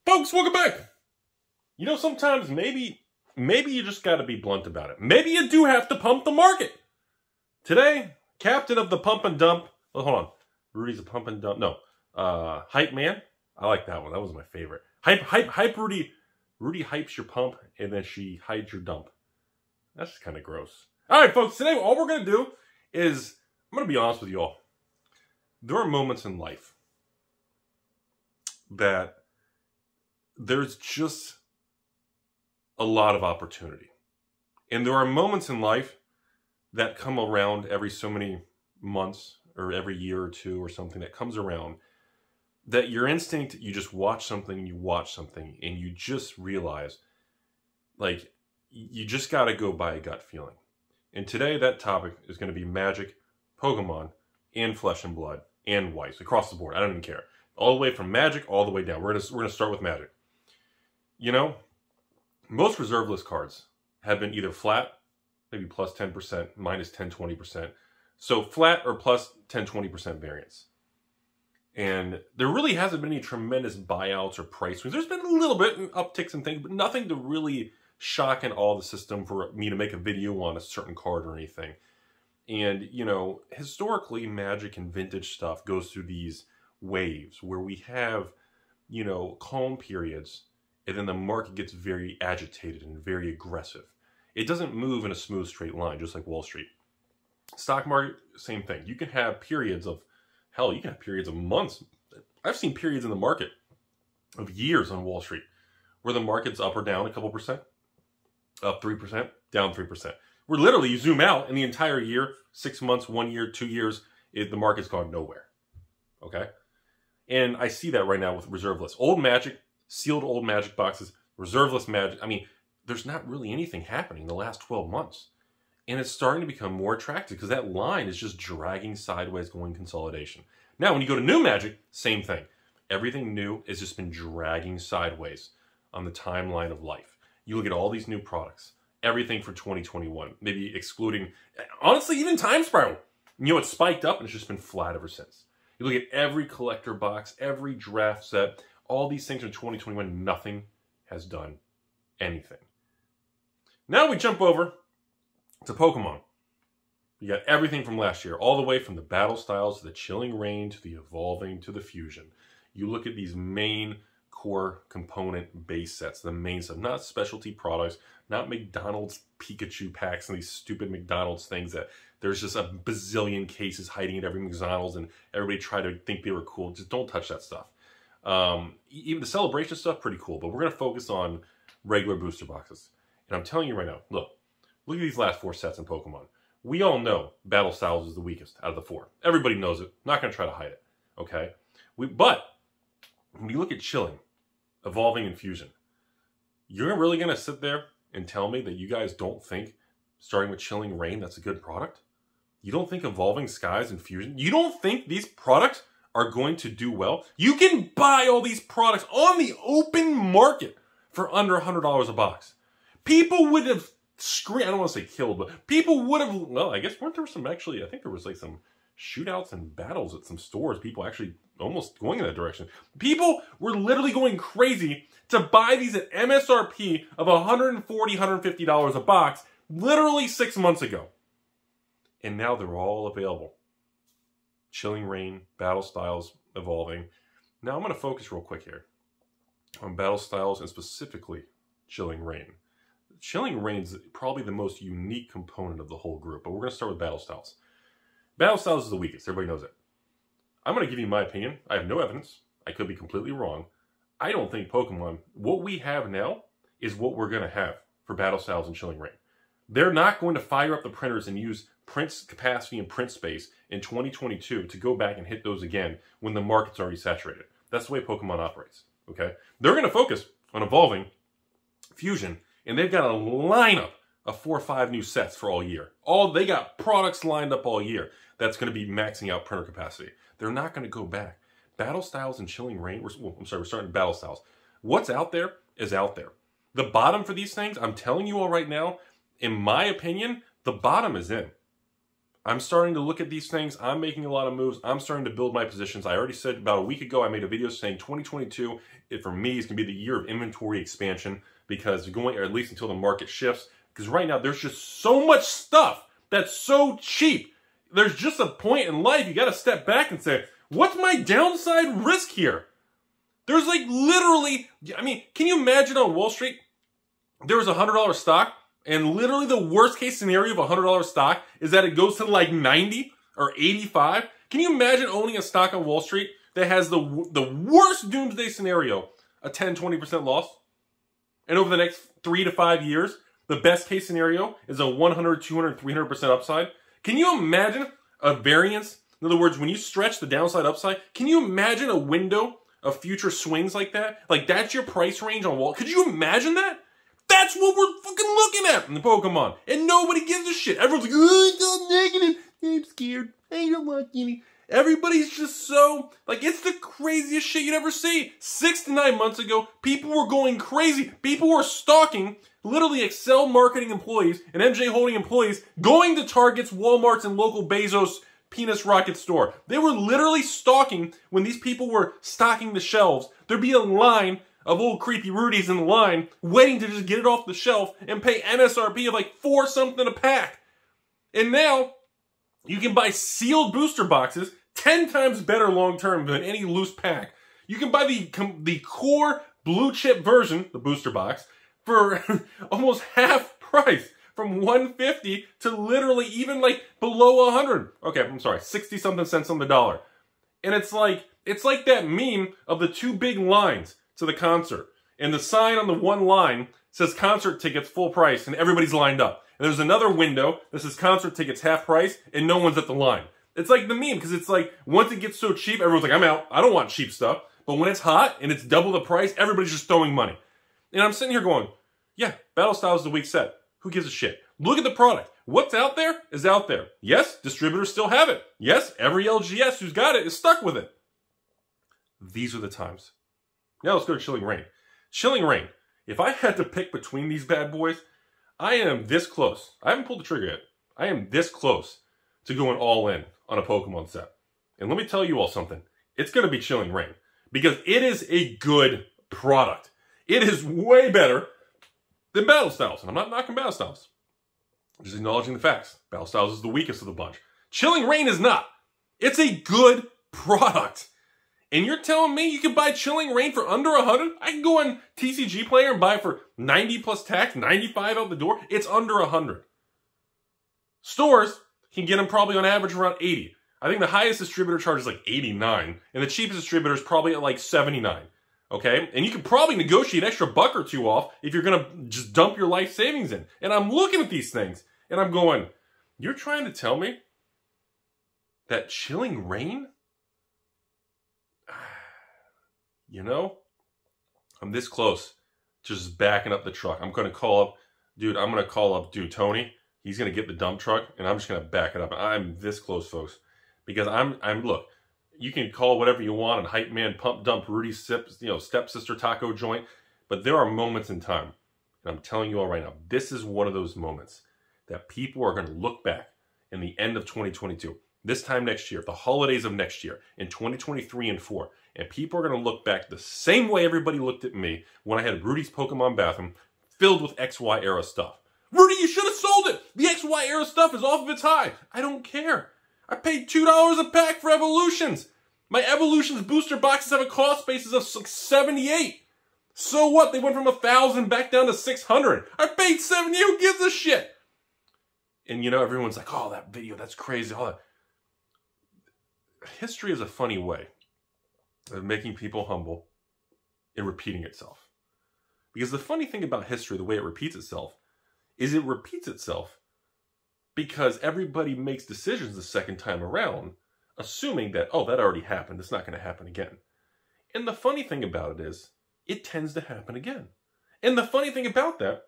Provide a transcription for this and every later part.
Folks, welcome back. You know, sometimes maybe you just got to be blunt about it. Maybe you do have to pump the market. Today, captain of the pump and dump. Oh, hold on. Rudy's a pump and dump. No. Hype man. I like that one. That was my favorite. Hype Rudy. Rudy hypes your pump and then she hides your dump. That's kind of gross. All right, folks. Today, all we're going to do is, I'm going to be honest with you all. There are moments in life that there's just a lot of opportunity. And there are moments in life that come around every so many months or every year or two or something that comes around that your instinct, you just watch something and you just realize, like, you just got to go by a gut feeling. And today that topic is going to be Magic, Pokemon, and Flesh and Blood, and Weiss, across the board. I don't even care. All the way from Magic all the way down. We're gonna start with Magic. You know, most reserve list cards have been either flat, maybe plus 10%, minus 10, 20%. So flat or plus 10, 20% variance. And there really hasn't been any tremendous buyouts or price swings. There's been a little bit in upticks and things, but nothing to really shock and awe the system for me to make a video on a certain card or anything. And, you know, historically, Magic and vintage stuff goes through these waves where we have, you know, calm periods, and then the market gets very agitated and very aggressive. It doesn't move in a smooth, straight line, just like Wall Street. Stock market, same thing. You can have periods of, hell, you can have periods of months. I've seen periods in the market of years on Wall Street where the market's up or down a couple percent, up 3%, down 3%. Where literally you zoom out and the entire year, 6 months, 1 year, 2 years, the market's gone nowhere. Okay? And I see that right now with reserve lists. Old Magic, sealed old Magic boxes, reserve list Magic. I mean, there's not really anything happening in the last 12 months. And it's starting to become more attractive because that line is just dragging sideways, going consolidation. Now, when you go to new Magic, same thing. Everything new has just been dragging sideways on the timeline of life. You look at all these new products. Everything for 2021, maybe excluding, honestly, even Time Spiral. You know, it's spiked up and it's just been flat ever since. You look at every collector box, every draft set, all these things in 2021, nothing has done anything. Now we jump over to Pokemon. You got everything from last year, all the way from the Battle Styles to the Chilling Reign to the Evolving to the Fusion. You look at these main core component base sets, the main stuff, not specialty products, not McDonald's Pikachu packs and these stupid McDonald's things that there's just a bazillion cases hiding at every McDonald's and everybody try to think they were cool. Just don't touch that stuff. Even the celebration stuff, pretty cool, but we're going to focus on regular booster boxes. And I'm telling you right now, look at these last 4 sets in Pokemon. We all know Battle Styles is the weakest out of the 4. Everybody knows it. Not going to try to hide it. Okay? But when you look at Chilling, Evolving, and Fusion, you're really going to sit there and tell me that you guys don't think, starting with Chilling Reign, that's a good product? You don't think Evolving Skies and Fusion? You don't think these products are going to do well? You can buy all these products on the open market for under $100 a box. People would have screamed, I don't want to say killed, but people would have, well, I guess weren't there some actually, I think there was like some shootouts and battles at some stores, people actually almost going in that direction. People were literally going crazy to buy these at MSRP of $140, $150 a box, literally 6 months ago. And now they're all available. Chilling Reign, Battle Styles, Evolving. Now I'm going to focus real quick here on Battle Styles and specifically Chilling Reign. Chilling Reign is probably the most unique component of the whole group, but we're going to start with Battle Styles. Battle Styles is the weakest. Everybody knows it. I'm going to give you my opinion. I have no evidence. I could be completely wrong. I don't think Pokemon, what we have now is what we're going to have for Battle Styles and Chilling Reign. They're not going to fire up the printers and use print capacity and print space in 2022 to go back and hit those again when the market's already saturated. That's the way Pokemon operates. Okay? They're going to focus on Evolving, Fusion, and they've got a lineup of 4 or 5 new sets for all year. They got products lined up all year that's going to be maxing out printer capacity. They're not going to go back. Battle Styles and Chilling Reign, we're starting Battle Styles. What's out there is out there. The bottom for these things, I'm telling you all right now, in my opinion, the bottom is in. I'm starting to look at these things. I'm making a lot of moves. I'm starting to build my positions. I already said about a week ago, I made a video saying 2022, for me, is going to be the year of inventory expansion, because going, or at least until the market shifts, because right now there's just so much stuff that's so cheap. There's just a point in life you got to step back and say, what's my downside risk here? There's like literally, I mean, can you imagine on Wall Street, there was a $100 stock, and literally the worst case scenario of a $100 stock is that it goes to like 90 or 85. Can you imagine owning a stock on Wall Street that has the worst doomsday scenario, a 10, 20% loss? And over the next 3 to 5 years, the best case scenario is a 100, 200, 300% upside. Can you imagine a variance? In other words, when you stretch the downside upside, can you imagine a window of future swings like that? Like that's your price range on Wall. Could you imagine that? That's what we're fucking looking at in the Pokemon. And nobody gives a shit. Everyone's like, oh, it's all negative. I'm scared. I don't want any. Everybody's just so, like, it's the craziest shit you'd ever see. 6 to 9 months ago, people were going crazy. People were stalking literally Excel marketing employees and MJ Holding employees going to Targets, Walmarts, and local Bezos penis rocket store. They were literally stalking when these people were stocking the shelves. There'd be a line of old creepy Rudies in the line waiting to just get it off the shelf and pay MSRP of like $4 something a pack. And now you can buy sealed booster boxes 10 times better long term than any loose pack. You can buy the core blue chip version, the booster box, for almost half price, from $1.50 to literally even like below $100. Okay, I'm sorry, 60 something cents on the dollar. And it's like that meme of the two big lines to the concert. And the sign on the one line says concert tickets full price and everybody's lined up. And there's another window that says concert tickets half price and no one's at the line. It's like the meme, because it's like once it gets so cheap, everyone's like, I'm out. I don't want cheap stuff. But when it's hot and it's double the price, everybody's just throwing money. And I'm sitting here going, yeah, Battle Styles is the weak set. Who gives a shit? Look at the product. What's out there is out there. Yes, distributors still have it. Yes, every LGS who's got it is stuck with it. These are the times. Now let's go to Chilling Reign. Chilling Reign. If I had to pick between these bad boys, I am this close. I haven't pulled the trigger yet. I am this close to going all in on a Pokemon set. And let me tell you all something. It's going to be Chilling Reign, because it is a good product. It is way better than Battle Styles. And I'm not knocking Battle Styles. I'm just acknowledging the facts. Battle Styles is the weakest of the bunch. Chilling Reign is not. It's a good product. And you're telling me you can buy Chilling Reign for under 100? I can go on TCG Player and buy it for 90 plus tax, 95 out the door. It's under 100. Stores can get them probably on average around 80. I think the highest distributor charge is like 89, and the cheapest distributor is probably at like 79. Okay? And you can probably negotiate an extra buck or two off if you're going to just dump your life savings in. And I'm looking at these things, and I'm going, you're trying to tell me that Chilling Reign? You know, I'm this close to just backing up the truck. I'm going to call up, dude, Tony. He's going to get the dump truck, and I'm just going to back it up. I'm this close, folks. Because look, you can call whatever you want, and hype man, pump dump, Rudy, stepsister taco joint. But there are moments in time, and I'm telling you all right now, this is one of those moments that people are going to look back in the end of 2022. This time next year, the holidays of next year, in 2023 and 4, and people are going to look back the same way everybody looked at me when I had Rudy's Pokemon bathroom filled with XY era stuff. Rudy, you should have sold it! The XY era stuff is off of its high. I don't care. I paid $2 a pack for Evolutions. My Evolutions booster boxes have a cost basis of $78. So what? They went from 1,000 back down to 600. I paid $70. Who gives a shit? And you know, everyone's like, oh, that video, that's crazy. All that. History is a funny way of making people humble and repeating itself. Because the funny thing about history, the way it repeats itself, is it repeats itself because everybody makes decisions the second time around, assuming that, oh, that already happened, it's not going to happen again. And the funny thing about it is, it tends to happen again. And the funny thing about that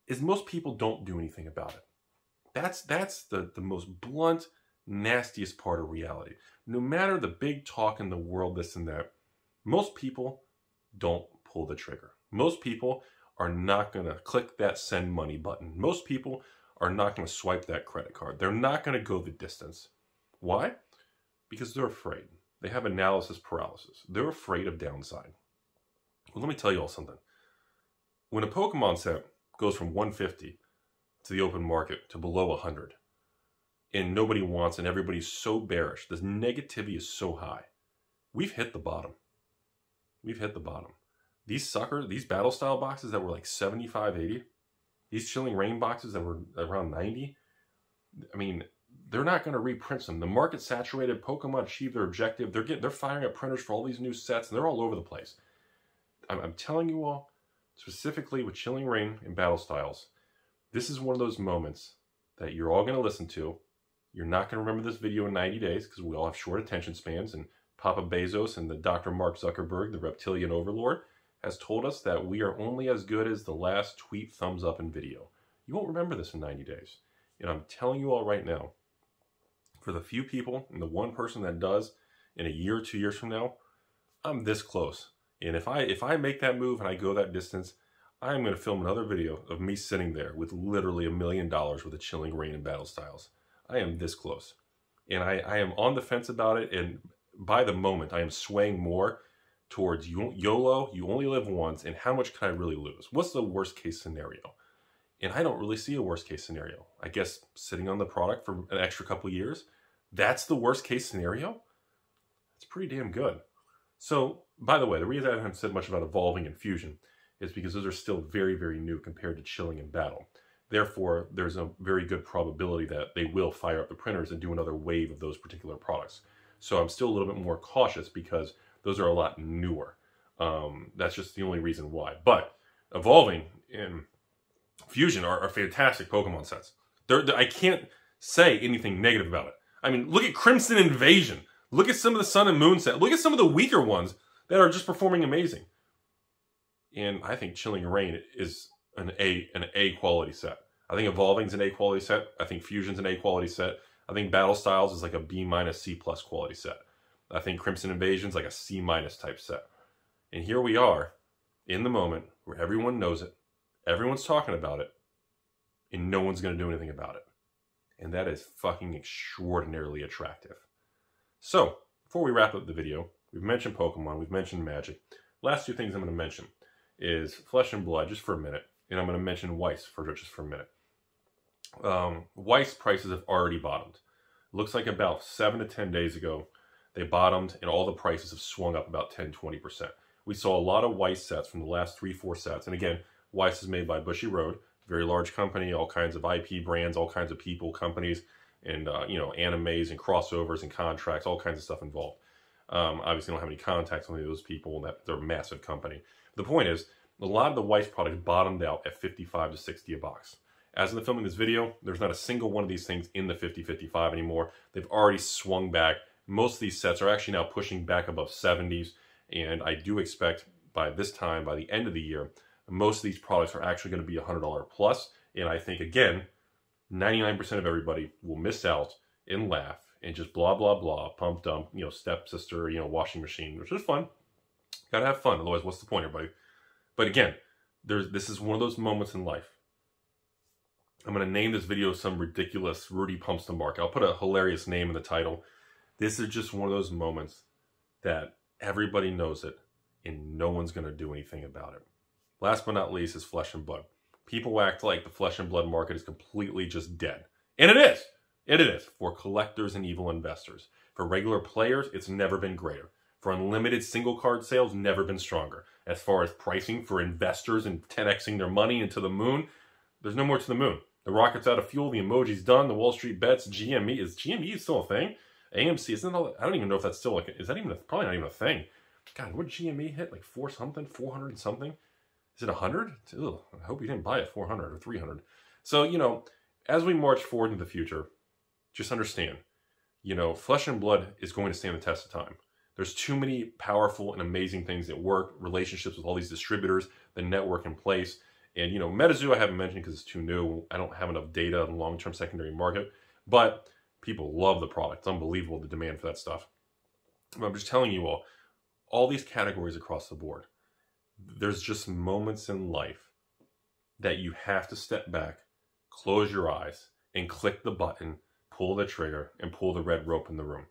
is most people don't do anything about it. That's the most blunt, nastiest part of reality. No matter the big talk in the world, this and that, most people don't pull the trigger. Most people are not going to click that send money button. Most people are not going to swipe that credit card. They're not going to go the distance. Why? Because they're afraid. They have analysis paralysis. They're afraid of downside. Well, let me tell you all something. When a Pokemon set goes from 150 to the open market to below 100, and nobody wants, and everybody's so bearish, this negativity is so high, we've hit the bottom. We've hit the bottom. These battle style boxes that were like 75, 80, these Chilling Reign boxes that were around 90, I mean, they're not going to reprint them. The market saturated, Pokemon achieved their objective. They're firing up printers for all these new sets, and they're all over the place. I'm telling you all, specifically with Chilling Reign and battle styles, this is one of those moments that you're all going to listen to. You're not going to remember this video in 90 days because we all have short attention spans, and Papa Bezos and the Dr. Mark Zuckerberg, the reptilian overlord, has told us that we are only as good as the last tweet, thumbs up, and video. You won't remember this in 90 days. And I'm telling you all right now, for the few people and the one person that does in a year or 2 years from now, I'm this close. And if I make that move and I go that distance, I'm going to film another video of me sitting there with literally $1 million worth of Chilling Reign and battle styles. I am this close. And I am on the fence about it, and by the moment, I am swaying more towards YOLO, you only live once, and how much can I really lose? What's the worst case scenario? And I don't really see a worst case scenario. I guess sitting on the product for an extra couple years, that's the worst case scenario? That's pretty damn good. So, by the way, the reason I haven't said much about Evolving and Fusion is because those are still very, very new compared to Chilling and Battle. Therefore, there's a very good probability that they will fire up the printers and do another wave of those particular products. So I'm still a little bit more cautious because those are a lot newer. That's just the only reason why. But Evolving and Fusion are fantastic Pokemon sets. I can't say anything negative about it. I mean, look at Crimson Invasion. Look at some of the Sun and Moon set. Look at some of the weaker ones that are just performing amazing. And I think Chilling Reign is an A quality set. I think Evolving's an A quality set. I think Fusion's an A quality set. I think Battle Styles is like a B- C+ quality set. I think Crimson Invasion's like a C- type set. And here we are in the moment where everyone knows it, everyone's talking about it, and no one's going to do anything about it. And that is fucking extraordinarily attractive. So, before we wrap up the video, we've mentioned Pokemon, we've mentioned Magic. Last two things I'm going to mention is Flesh and Blood, just for a minute, and I'm going to mention Weiss just for a minute. Weiss prices have already bottomed. Looks like about 7 to 10 days ago, they bottomed, and all the prices have swung up about 10-20%. We saw a lot of Weiss sets from the last 3-4 sets, and again, Weiss is made by Bushy Road, very large company, all kinds of IP brands, all kinds of people, companies, and animes and crossovers and contracts, all kinds of stuff involved. Obviously, I don't have any contacts with any of those people, and they're a massive company. The point is, a lot of the Weiss products bottomed out at $55 to $60 a box. As of the filming this video, there's not a single one of these things in the $50-$55 anymore. They've already swung back. Most of these sets are actually now pushing back above 70s, and I do expect by this time, by the end of the year, most of these products are actually going to be $100 plus, and I think, again, 99% of everybody will miss out and laugh and just blah, blah, blah, pump, dump, stepsister, washing machine, which is fun. Gotta have fun, otherwise what's the point, everybody? But again, this is one of those moments in life. I'm going to name this video some ridiculous Rudy pumps the market. I'll put a hilarious name in the title. This is just one of those moments that everybody knows it and no one's going to do anything about it. Last but not least is Flesh and Blood. People act like the Flesh and Blood market is completely just dead. And it is. It is. For collectors and evil investors. For regular players, it's never been greater. For unlimited single card sales, never been stronger. As far as pricing for investors and 10xing their money into the moon, there's no more to the moon. The rocket's out of fuel, the emoji's done, the Wall Street bets, GME. Is GME still a thing? AMC, isn't that, I don't even know if that's still like, is that even, probably not even a thing. God, what did GME hit? Like 400 and something? Is it 100? Ugh, I hope you didn't buy it 400 or 300. So, as we march forward into the future, just understand, Flesh and Blood is going to stand the test of time. There's too many powerful and amazing things that work, relationships with all these distributors, the network in place. And, MetaZoo I haven't mentioned because it's too new. I don't have enough data on the long-term secondary market. But people love the product. It's unbelievable, the demand for that stuff. But I'm just telling you all these categories across the board, there's just moments in life that you have to step back, close your eyes and click the button, pull the trigger, and pull the red rope in the room,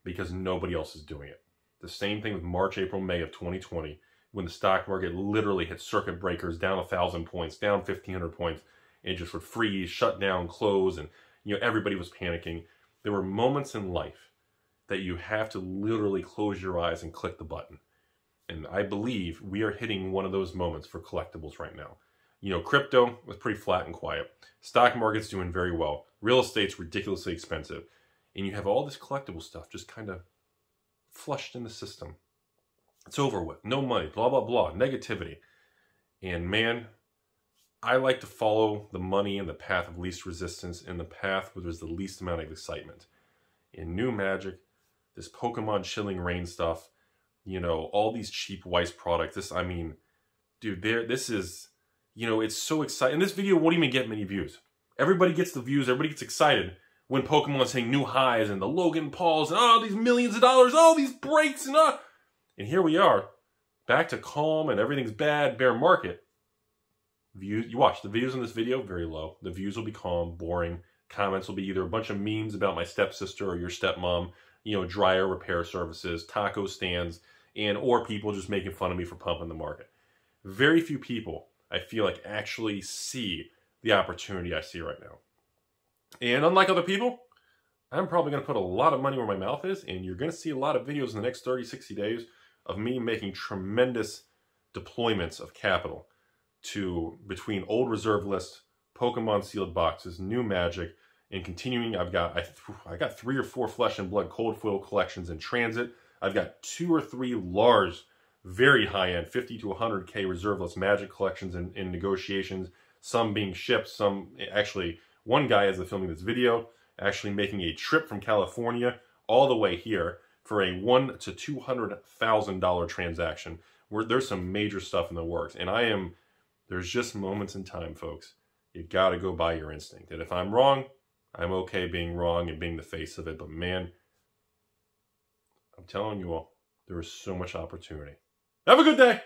because nobody else is doing it. The same thing with March, April, May of 2020, when the stock market literally hit circuit breakers, down 1,000 points, down 1,500 points, and just would freeze, shut down, close, and everybody was panicking. There were moments in life that you have to literally close your eyes and click the button. And I believe we are hitting one of those moments for collectibles right now. Crypto was pretty flat and quiet. Stock market's doing very well. Real estate's ridiculously expensive. And you have all this collectible stuff just kind of flushed in the system. It's over with. No money, blah, blah, blah, negativity. And man, I like to follow the money and the path of least resistance and the path where there's the least amount of excitement. In new Magic, this Pokemon Chilling Reign stuff, all these cheap Weiss products. Dude, this is... it's so exciting. And this video won't even get many views. Everybody gets the views. Everybody gets excited when Pokemon's hitting new highs and the Logan Pauls and these millions of dollars, these breaks and here we are, back to calm and everything's bad, bear market. You watch the videos in this video, very low. The views will be calm, boring. Comments will be either a bunch of memes about my stepsister or your stepmom, dryer repair services, taco stands, or people just making fun of me for pumping the market. Very few people, I feel like, actually see the opportunity I see right now. And unlike other people, I'm probably going to put a lot of money where my mouth is, and you're going to see a lot of videos in the next 30, 60 days of me making tremendous deployments of capital between old reserve lists, Pokemon sealed boxes, new Magic, and continuing. I got 3 or 4 Flesh and Blood cold foil collections in transit. I've got 2 or 3 large, very high-end, 50 to 100K reserve list Magic collections in negotiations, some being shipped, some actually, one guy, as I'm filming this video, actually making a trip from California all the way here for a $100,000 to $200,000 transaction, where there's some major stuff in the works. And there's just moments in time, folks. You got to go by your instinct. And if I'm wrong, I'm okay being wrong and being the face of it. But man, I'm telling you all, there is so much opportunity. Have a good day.